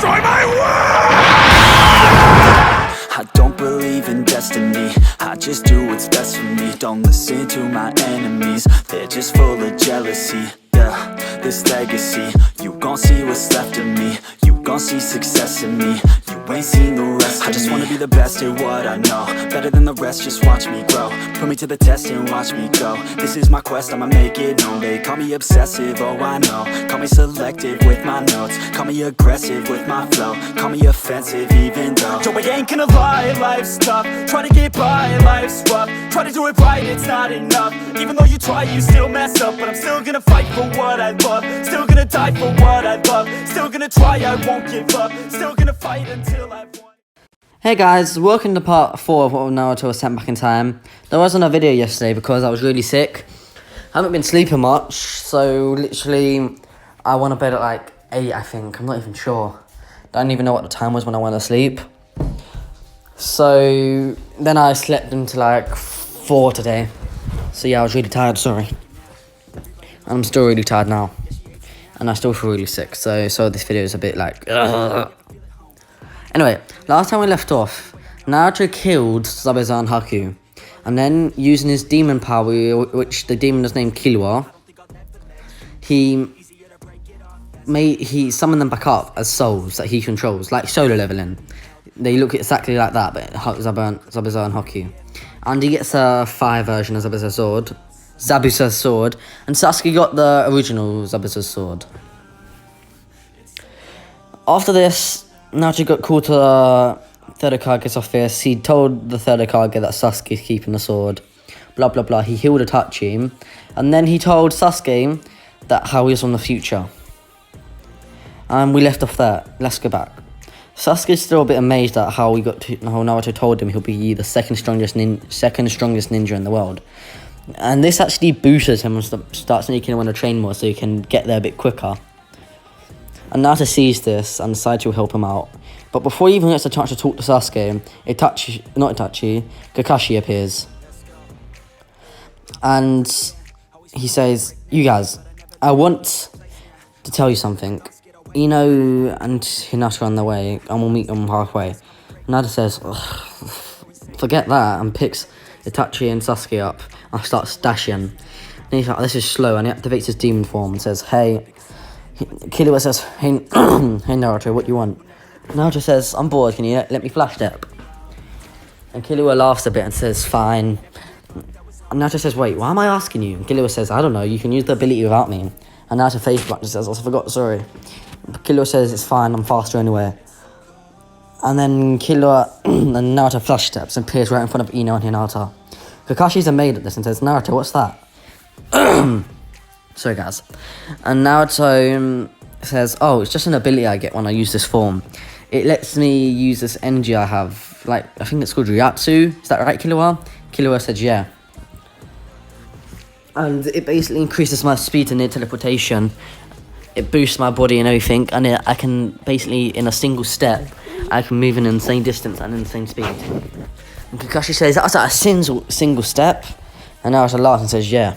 destroy my world! I don't believe in destiny, I just do what's best for me. Don't listen to my enemies, they're just full of jealousy. Yeah, this legacy, you gon' see what's left of me. You gon' see success in me, you ain't seen the rest of me. I just wanna be the best at what I know, better than the rest, just watch me grow. Put me to the test and watch me go. This is my quest, I'ma make it known. They call me obsessive, oh I know. Call me selective with my notes, call me aggressive with my flow. Call me offensive even though Joe, I ain't gonna lie, life's tough. Try to get by, life's rough. Try to do it right, it's not enough. Even though you try, you still mess up. But I'm still gonna fight for what I love, still gonna die for what I love, still gonna try, I won't give up, still gonna fight until I've won. Hey guys, welcome to part 4 of what Naruto was sent back in time. There wasn't a video yesterday because I was really sick. I haven't been sleeping much, so literally I went to bed at like 8 I think, I'm not even sure. Don't even know what the time was when I went to sleep. So then I slept until like 4 today. So yeah, I was really tired, sorry. I'm still really tired now. And I still feel really sick, so this video is a bit like... Anyway, last time we left off, Naruto killed Zabuza and Haku. And then, using his demon power, which the demon is named Killua, he summoned them back up as souls that he controls, like solo leveling. They look exactly like that, but Zabuza and Haku. And he gets a fire version of Zabuza's sword, and Sasuke got the original Zabuza's sword. After this, Naruto got called to the third Hokage's office. He told the third Hokage that Sasuke's keeping the sword. Blah blah blah. He healed Itachi, and then he told Sasuke that how he was from the future. And we left off there. Let's go back. Sasuke's still a bit amazed at how Naruto told him he'll be the second strongest ninja in the world. And this actually boosts him and starts making him want to train more so he can get there a bit quicker. And Naruto sees this and decides to help him out. But before he even gets a chance to talk to Sasuke, Kakashi appears. And he says, "You guys, I want to tell you something. Ino and Hinata are on their way, and we'll meet them halfway." Naruto says, "Forget that," and picks Itachi and Sasuke up and starts dashing. And he's like, "This is slow," and he activates his demon form and says, "Hey." Killua says, hey Naruto, what do you want?" Naruto says, "I'm bored, can you let me flash step?" And Killua laughs a bit and says, "Fine." And Naruto says, "Wait, why am I asking you?" And Killua says, "I don't know, you can use the ability without me." And Naruto face black and says, "I forgot, sorry." But Killua says, "It's fine, I'm faster anyway." And then Killua and Naruto flash steps and appears right in front of Ino and Hinata. Kakashi's amazed at this and says, "Naruto, what's that?" Sorry guys. And Naruto says, "Oh, it's just an ability I get when I use this form. It lets me use this energy I have, like, I think it's called Ryatsu. Is that right, Killua?" Killua said, "Yeah. And it basically increases my speed and near teleportation. It boosts my body and everything, and I can basically, in a single step, I can move an insane distance and insane speed." And Kakashi says, "That's at a single step?" And Naruto laughs and says, "Yeah."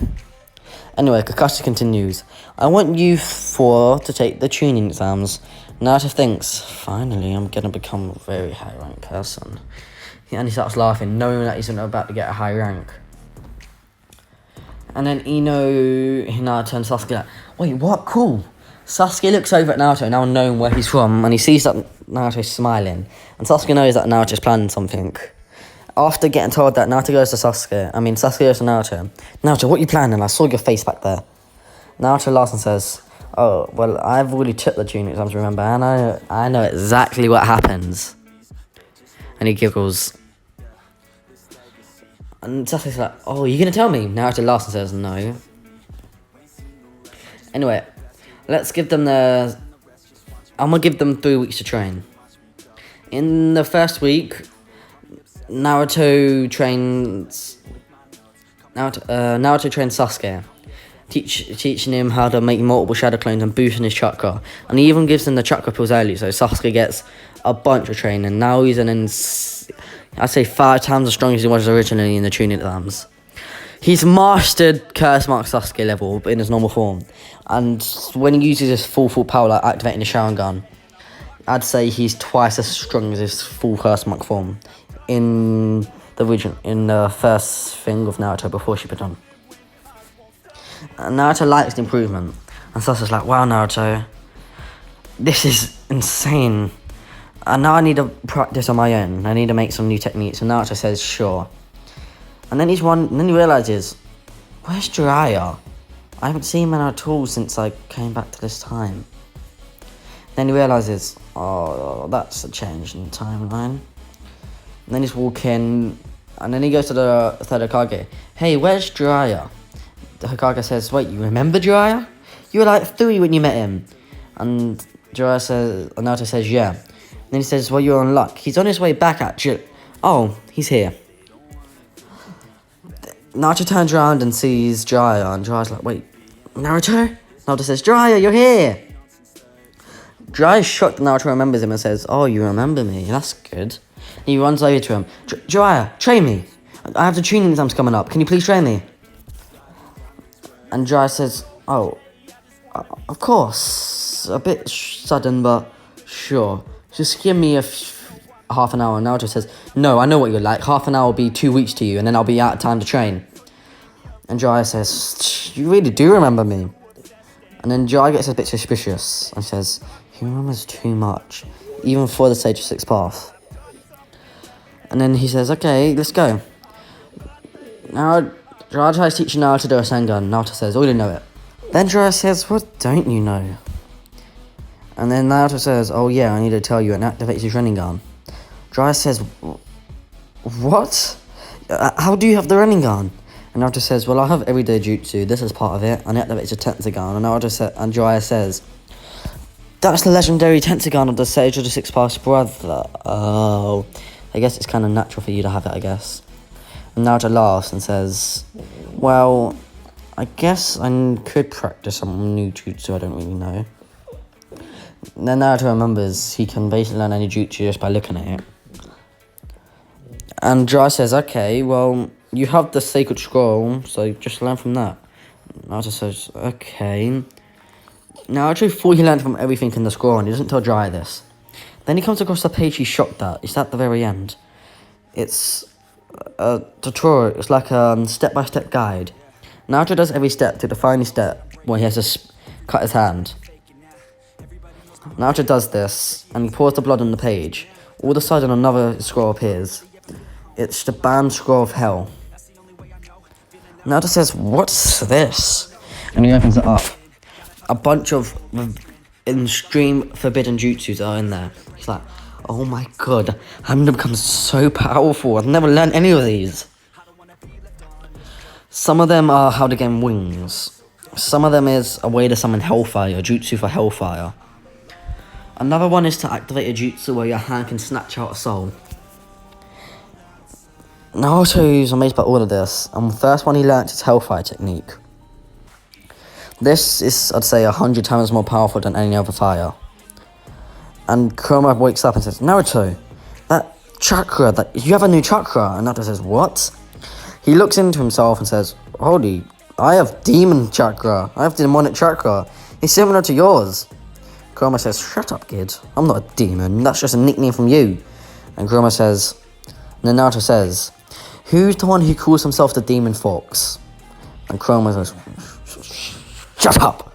Anyway, Kakashi continues, "I want you 4 to take the tuning exams." Naruto thinks, "Finally, I'm going to become a very high-ranked person." And he starts laughing, knowing that he's about to get a high rank. And then Ino, Hinata, and Sasuke like, "Wait, what? Cool." Sasuke looks over at Naruto, now knowing where he's from, and he sees that Naruto's smiling. And Sasuke knows that Naruto's planning something. After getting told that, Sasuke goes to Naruto. "Naruto, what are you planning? I saw your face back there." Naruto laughs and says, "Oh, well, I've already took the tuning exams, remember, and I know exactly what happens." And he giggles. And Sasuke's like, "Oh, you're going to tell me?" Naruto laughs and says, "No." Anyway, let's give them I'm going to give them 3 weeks to train. In the first week, Naruto trains Sasuke, teaching him how to make multiple shadow clones and boosting his chakra. And he even gives him the chakra pills early, so Sasuke gets a bunch of training. Now he's I'd say 5 times as strong as he was originally in the tuning exams. He's mastered Curse Mark Sasuke level, but in his normal form. And when he uses his full power, like activating the Sharingan, I'd say he's twice as strong as his full first monk form in the first thing of Naruto before Shippuden. And Naruto likes the improvement, and Sasuke's like, wow, Naruto, this is insane. And now I need to practice on my own. I need to make some new techniques. And Naruto says, sure. And then he realizes, where's Jiraiya? I haven't seen him at all since I came back to this time. Then he realizes, oh, that's a change in the timeline. And then he's walking, and then he goes to the third Hokage. Hey, where's Jiraiya? The Hokage says, wait, you remember Jiraiya? You were like 3 when you met him. And Naruto says, yeah. And then he says, well, you're on luck. He's on his way back, actually. Oh, he's here. Naruto turns around and sees Jiraiya, and Jiraiya's like, wait, Naruto? Naruto says, Jiraiya, you're here! Jiraiya's shocked that Naruto remembers him and says, oh, you remember me, that's good. And he runs over to him, Jiraiya, train me! I have the training exams coming up, can you please train me? And Jiraiya says, oh, of course, a bit sudden, but sure. Just give me half an hour. And Naruto says, no, I know what you're like. Half an hour will be 2 weeks to you, and then I'll be out of time to train. And Jiraiya says, you really do remember me. And then Jiraiya gets a bit suspicious and says, he remembers too much, even for the Sage of Six Path. And then he says, okay, let's go. Now, Jiraiya tries teaching Naruto to do a Sengun. Naruto says, oh, you know it. Then Jiraiya says, what don't you know? And then Naruto says, oh yeah, I need to tell you, it activates your Rinnegan. Jiraiya says, what? How do you have the Rinnegan? And Naruto says, well, I have everyday jutsu, this is part of it, and it activates your Tenseigan. And Jiraiya says, that's the legendary Tenseigan of the Sage of the Six Paths brother. Oh, I guess it's kind of natural for you to have it, I guess. And Naruto laughs and says, well, I guess I could practice some new jutsu, I don't really know. And then Naruto remembers he can basically learn any jutsu just by looking at it. And Jiraiya says, okay, well, you have the Sacred Scroll, so just learn from that. Naruto says, okay. Naruto thought he learned from everything in the scroll, and he doesn't tell Jiraiya this. Then he comes across the page he's shocked at. It's at the very end. It's a tutorial. It's like a step-by-step guide. Naruto does every step to the final step where he has to cut his hand. Naruto does this, and he pours the blood on the page. All of a sudden, another scroll appears. It's the banned scroll of hell. Naruto says, what's this? And he opens it up. A bunch of extreme forbidden jutsus are in there. He's like, oh my god, I'm gonna become so powerful. I've never learned any of these. Some of them are how to gain wings. Some of them is a way to summon hellfire, jutsu for hellfire. Another one is to activate a jutsu where your hand can snatch out a soul. Naruto's amazed by all of this, and the first one he learnt is Hellfire technique. This is, I'd say, 100 times more powerful than any other fire. And Kurama wakes up and says, Naruto, that chakra, you have a new chakra. And Naruto says, what? He looks into himself and says, holy, I have demon chakra. I have demonic chakra. It's similar to yours. Kurama says, shut up, kid. I'm not a demon. That's just a nickname from you. And Kurama says, and then Naruto says, who's the one who calls himself the Demon Fox? And Kurama says, shut up!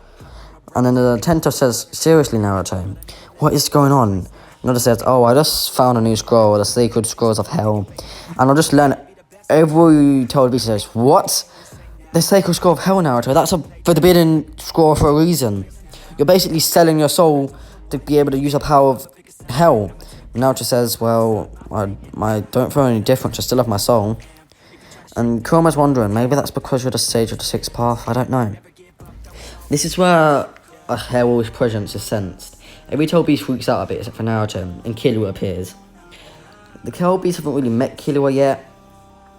And then the Tento says, seriously, Naruto, what is going on? Naruto says, oh, I just found a new scroll, the Sacred Scrolls of Hell, and I'll just learn every told beast. Says, what? The Sacred Scroll of Hell, Naruto? That's a forbidden scroll for a reason. You're basically selling your soul to be able to use the power of hell. Naruto says, well, I don't feel any difference, I still have my soul. And Kurama's wondering, maybe that's because you're the Sage of the Sixth Path, I don't know. This is where a hell's presence is sensed. Every Tail Beast freaks out a bit except for Naruto, and Killua appears. The Tail Beasts haven't really met Killua yet,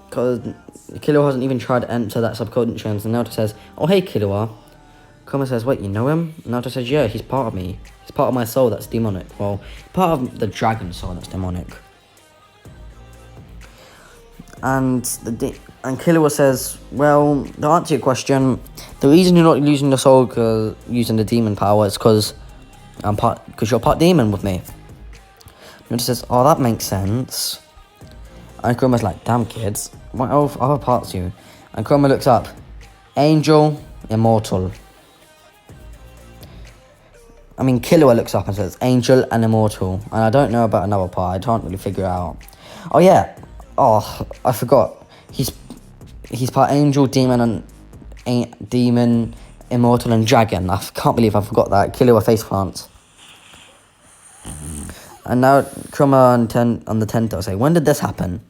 because Killua hasn't even tried to enter that subconscious, and Naruto says, oh hey Killua. Kurama says, wait, you know him? And Naruto says, yeah, he's part of me. He's part of my soul that's demonic. Well, part of the dragon soul that's demonic. And Killua says, well, to answer your question, the reason you're not using the soul using the demon power is because you're part demon with me. And it says, oh, that makes sense. And Chroma's like, damn kids, what other parts you? And Chroma looks up, angel, immortal. I mean, Killua looks up and says, angel and immortal. And I don't know about another part, I can't really figure it out. Oh yeah, I forgot. He's part angel, demon, immortal and dragon. I can't believe I forgot that. Killua face plants. And now Chroma on the Tento say, when did this happen?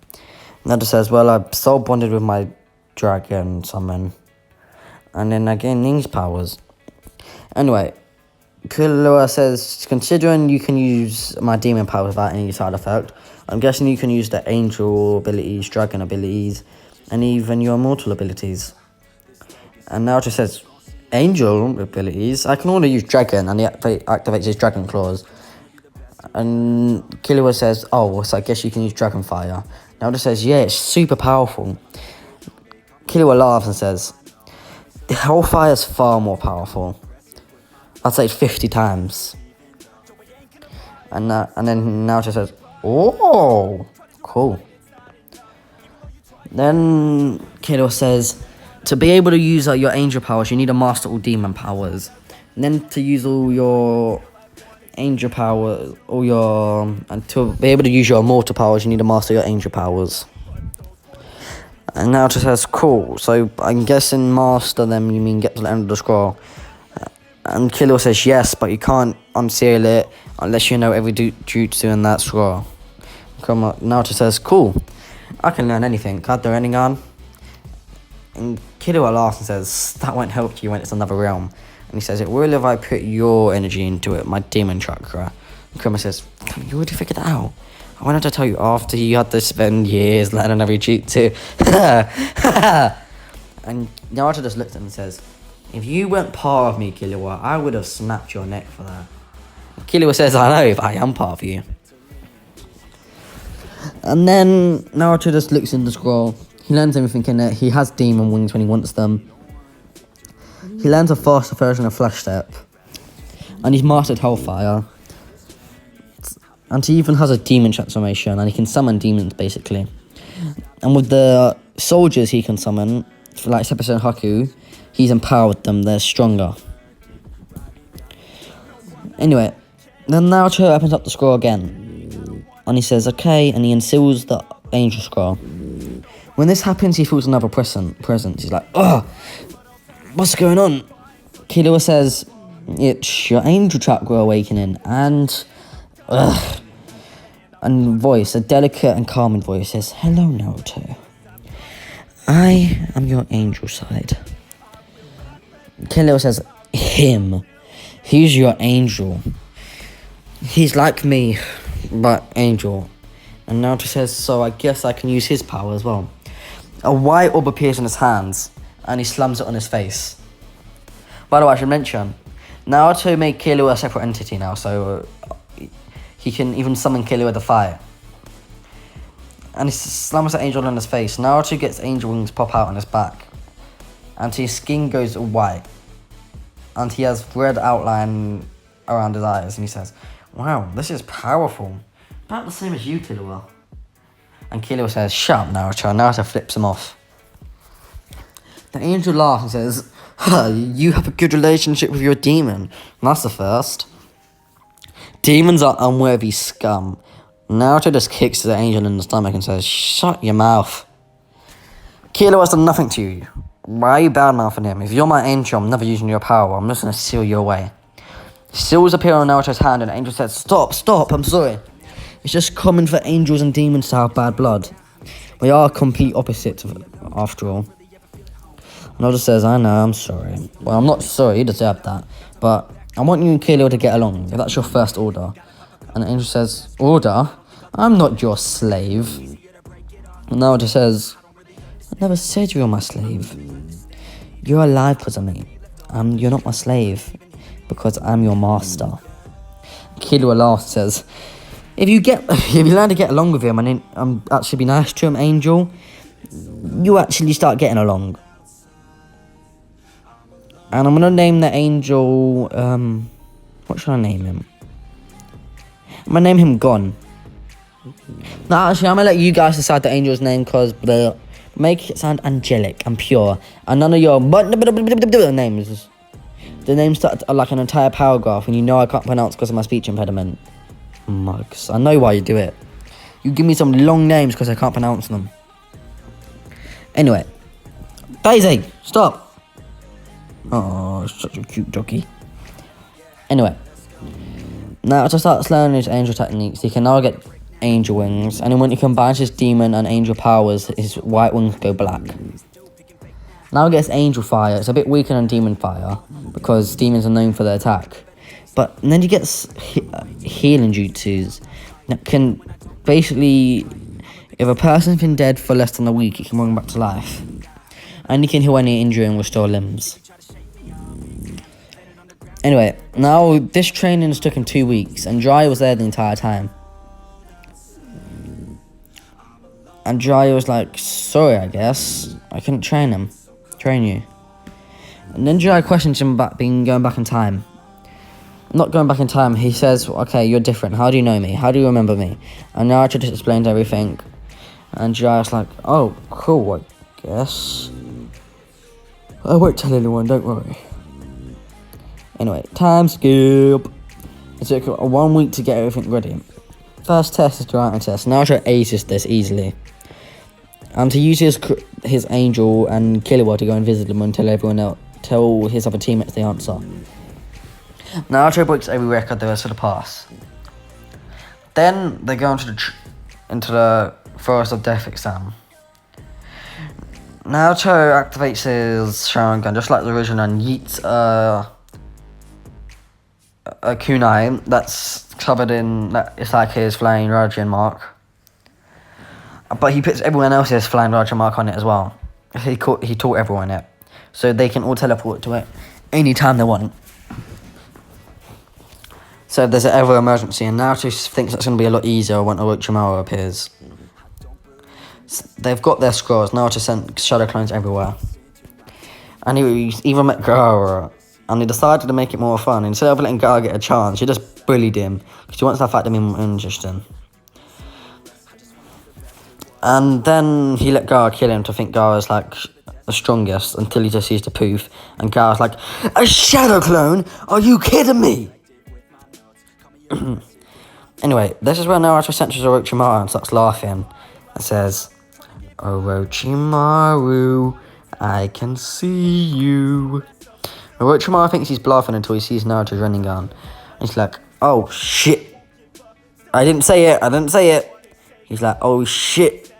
Naruto says, well, I soul bonded with my dragon summon. And then I gain these powers. Anyway, Killua says, considering you can use my demon powers without any side effect, I'm guessing you can use the angel abilities, dragon abilities, and even your immortal abilities. And Naruto says, angel abilities? I can only use dragon, and he activates his dragon claws. And Killua says, oh, so I guess you can use dragon fire. Naruto says, yeah, it's super powerful. Killua laughs and says, hellfire is far more powerful. I'd say 50 times. And then Naruto says, oh, cool. Then Killua says, to be able to use your angel powers, you need to master all demon powers. And then to use all your angel powers, and to be able to use your immortal powers, you need to master your angel powers. And Naruto says, cool, so I'm guessing master them, you mean get to the end of the scroll. And Killua says, yes, but you can't unseal it unless you know every jutsu in that scroll. Naruto says, cool, I can learn anything, can't do anything on. And Killua laughs and says, that won't help you when it's another realm. And he says, it will if I put your energy into it, my demon chakra. And Chroma says, you already figured that out? I wanted to tell you after you had to spend years learning every jutsu. And Naruto just looks at him and says, if you weren't part of me, Killua, I would have snapped your neck for that. And Killua says, I know, if I am part of you. And then Naruto just looks in the scroll. He learns everything in it. He has demon wings when he wants them. He learns a faster version of Flash Step. And he's mastered Hellfire. And he even has a demon transformation. And he can summon demons, basically. And with the soldiers he can summon, like Seppuku and Haku, he's empowered them. They're stronger. Anyway, then Naruto opens up the scroll again. And he says, okay, and he unseals the angel scroll. When this happens, he feels another presence. He's like, oh, what's going on? Killua says, it's your angel chakra awakening, and voice, a delicate and calming voice says, hello, Naruto. I am your angel side. Killua says, him. He's your angel. He's like me, but angel. And Naruto says, so I guess I can use his power as well. A white orb appears in his hands, and he slams it on his face. By the way, I should mention, Naruto made Killua a separate entity now, so he can even summon Killua to fight. And he slams the angel on his face. Naruto gets angel wings pop out on his back, and his skin goes white, and he has red outline around his eyes, and he says, wow, this is powerful. About the same as you, Killua. And Killua says, shut up, Naruto. And Naruto flips him off. The angel laughs and says, you have a good relationship with your demon. That's the first. Demons are unworthy scum. Naruto just kicks the angel in the stomach and says, shut your mouth. Killua has done nothing to you. Why are you bad-mouthing him? If you're my angel, I'm never using your power. I'm just going to seal you away. Seals appear on Naruto's hand, and the angel says, stop, I'm sorry. It's just common for angels and demons to have bad blood. We are complete opposites, after all. Naruto says, I know, I'm sorry. Well, I'm not sorry, you deserve that. But I want you and Killua to get along, if that's your first order. And the angel says, order? I'm not your slave. And Naruto says, I never said you were my slave. You're alive because of me. You're not my slave, because I'm your master. Killua laughs and says, if you learn to get along with him and actually be nice to him, Angel, you actually start getting along. And I'm gonna name the angel. What should I name him? I'm gonna name him Gon. No, actually, I'm gonna let you guys decide the angel's name because make it sound angelic and pure. And none of your names. The names start like an entire paragraph, and you know I can't pronounce because of my speech impediment. Mugs. I know why you do it. You give me some long names because I can't pronounce them. Anyway. Daisy, stop. Oh, such a cute doggy. Anyway. Now to start learning his angel techniques, he can now get angel wings, and then when he combines his demon and angel powers, his white wings go black. Now he gets angel fire. It's a bit weaker than demon fire because demons are known for their attack. But then he gets healing jutsus that can basically, if a person's been dead for less than a week, he can bring them back to life, and he can heal any injury and restore limbs. Anyway, now this training has taken 2 weeks, and Jiraiya was there the entire time. And Jiraiya was like, sorry, I guess. I couldn't train you. And then Jiraiya questions him about going back in time. Not going back in time, he says, okay, you're different. How do you know me? How do you remember me? And Naruto just explains everything. And Jiraiya's like, oh, cool, I guess. I won't tell anyone, don't worry. Anyway, time skip. It took 1 week to get everything ready. First test is the writing test. Naruto aces this easily. He uses his angel and Killua to go and visit him and tell his other teammates the answer. Naruto breaks every record there is for the pass. Then they go into the Forest of Death exam. Naruto activates his Sharingan just like the original and yeets a kunai that's covered in, it's like his flying Raijin mark. But he puts everyone else's flying Raijin mark on it as well. He taught everyone it. So they can all teleport to it anytime they want. So if there's an ever emergency, and Naruto thinks that's going to be a lot easier when Orochimaru appears. So they've got their scrolls. Naruto sent shadow clones everywhere. And he even met Gaara. And he decided to make it more fun. Instead of letting Gaara get a chance, he just bullied him. Because he wants to fight him more interesting. And then he let Gaara kill him to think Gaara's like the strongest. Until he just sees the poof. And Gaara's like, a shadow clone? Are you kidding me? Anyway, this is where Naruto senses Orochimaru and starts laughing. And says, Orochimaru, I can see you. Orochimaru thinks he's bluffing until he sees Naruto's running gun. And he's like, oh shit. I didn't say it. He's like, oh shit.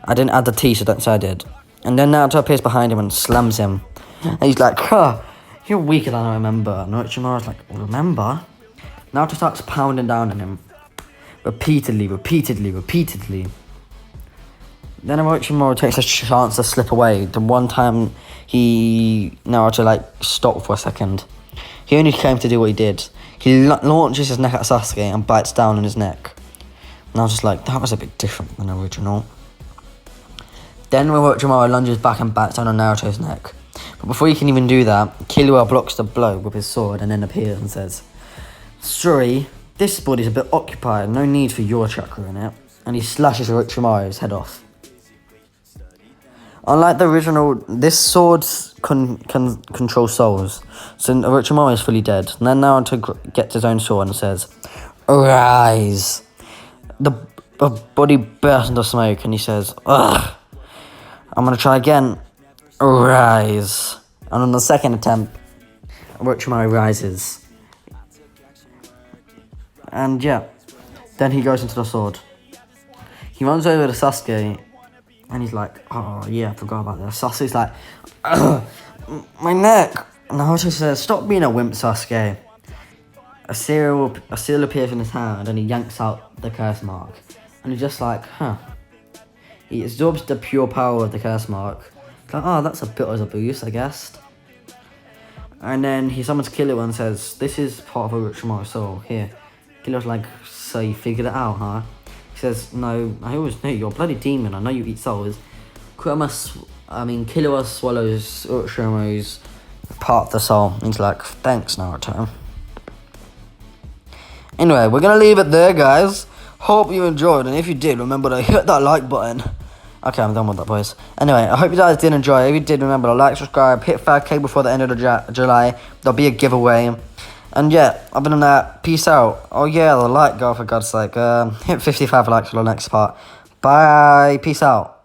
I didn't add the T, so don't say I did. And then Naruto appears behind him and slams him. And he's like, you're weaker than I remember. And Orochimaru's like, remember? Naruto starts pounding down on him. Repeatedly. Then Orochimaru takes a chance to slip away. The one time Naruto stopped for a second. He only came to do what he did. He launches his neck at Sasuke and bites down on his neck. And I was just like, that was a bit different than original. Then Orochimaru lunges back and bites down on Naruto's neck. But before he can even do that, Killua blocks the blow with his sword and then appears and says, sorry, this body's a bit occupied, no need for your chakra in it. And he slashes Orochimaru's head off. Unlike the original, this sword can control souls, so Orochimaru is fully dead. And then Naruto gets his own sword and says, arise. The body bursts into smoke and he says, ugh, I'm gonna try again. Arise. And on the second attempt, Orochimaru rises. And yeah, then he goes into the sword. He runs over to Sasuke. And he's like, oh yeah, I forgot about that. Sasuke's like, my neck. And Naruto says, stop being a wimp, Sasuke. A seal appears in his hand and he yanks out the curse mark. And he's just like, He absorbs the pure power of the curse mark. It's like, oh, that's a bit of a boost, I guess. And then he summons Killua and says, this is part of Orochimaru's soul. Here. Killua's like, so you figured it out, huh? He says, no, I always knew, you're a bloody demon, I know you eat souls. Killua swallows Orochimaru's part of the soul. He's like, thanks, Naruto. Anyway, we're gonna leave it there, guys. hope you enjoyed, and if you did, remember to hit that like button. Okay, I'm done with that, boys. Anyway, I hope you guys did enjoy. If you did, remember to like, subscribe, hit 5k before the end of the July. There'll be a giveaway. And yeah, other than that, peace out. Oh yeah, the like go, for God's sake. Hit 55 likes for the next part. Bye, peace out.